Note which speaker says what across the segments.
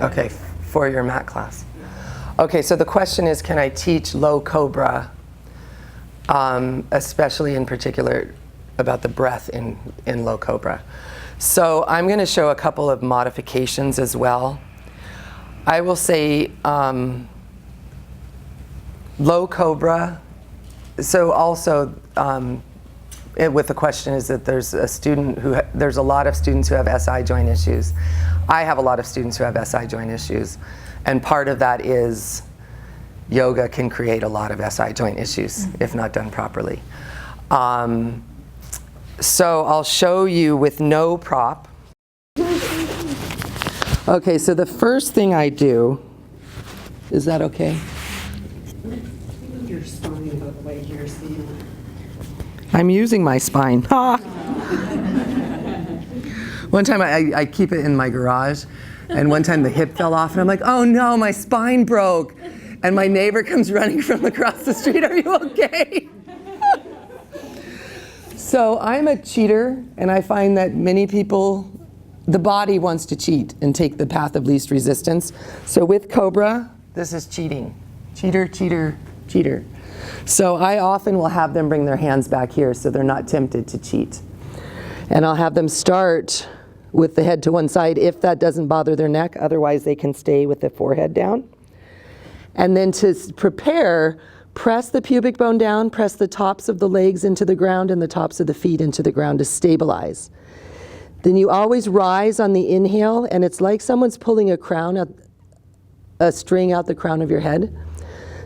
Speaker 1: Okay, for your mat class. Okay, so the question is, can I teach low Cobra, especially in particular about the breath in low Cobra? So I'm going to show a couple of modifications as well. I will say low Cobra, so also with the question is that there's a lot of students who have SI joint issues. I have a lot of students who have SI joint issues, and part of that is yoga can create a lot of SI joint issues if not done properly. So I'll show you with no prop. Okay, so the first thing I do, is that okay?
Speaker 2: Move your spine out of the way here, so you...
Speaker 1: I'm using my spine. Ah. One time I keep it in my garage, and one time the hip fell off, and I'm like, oh no, my spine broke. And my neighbor comes running from across the street, are you okay? So I'm a cheater, and I find that many people, the body wants to cheat and take the path of least resistance. So with Cobra, this is cheating. Cheater, cheater, cheater. So I often will have them bring their hands back here so they're not tempted to cheat. And I'll have them start with the head to one side if that doesn't bother their neck. Otherwise, they can stay with the forehead down. And then to prepare, press the pubic bone down, press the tops of the legs into the ground and the tops of the feet into the ground to stabilize. Then you always rise on the inhale, and it's like someone's pulling a string out the crown of your head.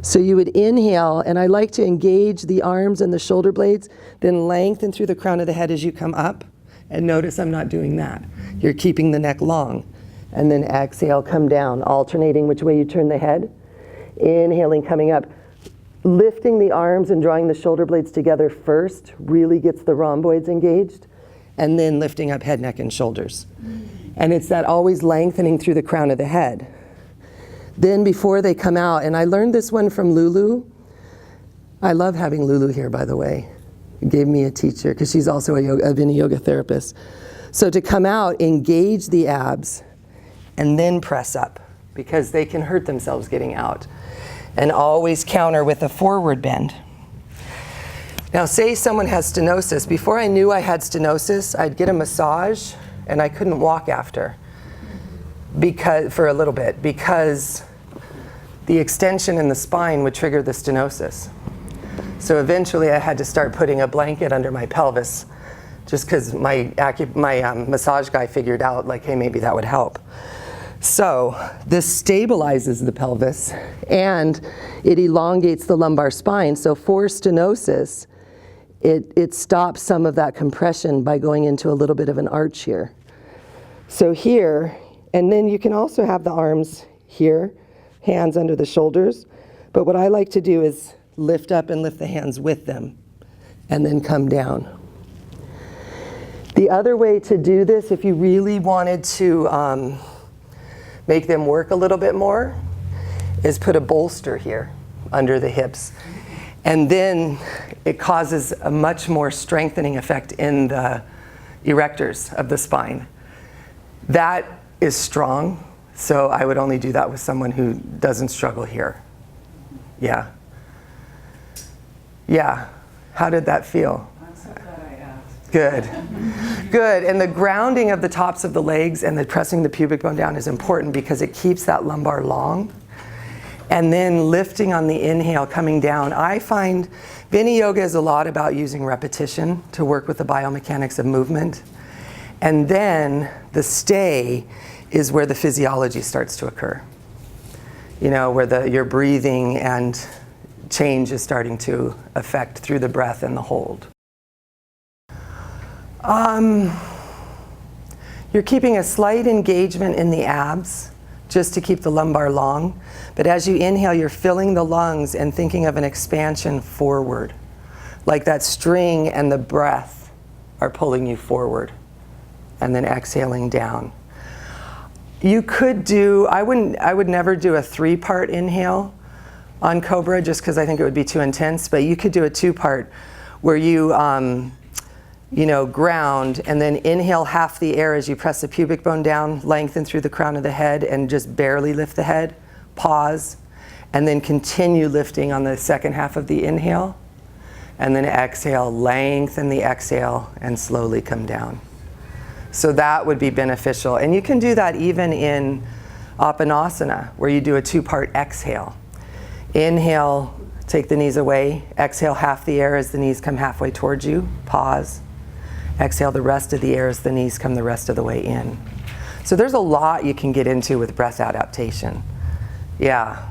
Speaker 1: So you would inhale, and I like to engage the arms and the shoulder blades, then lengthen through the crown of the head as you come up. And notice I'm not doing that. You're keeping the neck long. And then exhale, come down, alternating which way you turn the head. Inhaling, coming up. Lifting the arms and drawing the shoulder blades together first really gets the rhomboids engaged. And then lifting up head, neck, and shoulders. And it's that always lengthening through the crown of the head. Then before they come out, and I learned this one from Lulu. I love having Lulu here, by the way. It gave me a teacher, because she's also I've been a yoga therapist. So to come out, engage the abs, and then press up, because they can hurt themselves getting out. And always counter with a forward bend. Now say someone has stenosis. Before I knew I had stenosis, I'd get a massage, and I couldn't walk after. For a little bit, because the extension in the spine would trigger the stenosis. So eventually I had to start putting a blanket under my pelvis, just because my massage guy figured out, like, hey, maybe that would help. So this stabilizes the pelvis, and it elongates the lumbar spine. So for stenosis, it stops some of that compression by going into a little bit of an arch here. So here, and then you can also have the arms here, hands under the shoulders. But what I like to do is lift up and lift the hands with them, and then come down. The other way to do this, if you really wanted to make them work a little bit more, is put a bolster here under the hips. And then it causes a much more strengthening effect in the erectors of the spine. That is strong, so I would only do that with someone who doesn't struggle here. Yeah. Yeah. How did that feel?
Speaker 2: I'm so glad I asked.
Speaker 1: Good. Good. And the grounding of the tops of the legs and the pressing the pubic bone down is important because it keeps that lumbar long. And then lifting on the inhale, coming down. I find Vini Yoga is a lot about using repetition to work with the biomechanics of movement. And then the stay is where the physiology starts to occur. You know, where your breathing and change is starting to affect through the breath and the hold. You're keeping a slight engagement in the abs just to keep the lumbar long. But as you inhale, you're filling the lungs and thinking of an expansion forward. Like that string and the breath are pulling you forward. And then exhaling down. You could do, I would never do a 3-part inhale on Cobra just because I think it would be too intense, but you could do a 2-part where you ground, and then inhale half the air as you press the pubic bone down, lengthen through the crown of the head, and just barely lift the head. Pause, and then continue lifting on the second half of the inhale. And then exhale, lengthen the exhale, and slowly come down. So that would be beneficial. And you can do that even in Apanasana, where you do a 2-part exhale. Inhale, take the knees away. Exhale half the air as the knees come halfway towards you. Pause. Exhale the rest of the air as the knees come the rest of the way in. So there's a lot you can get into with breath adaptation. Yeah.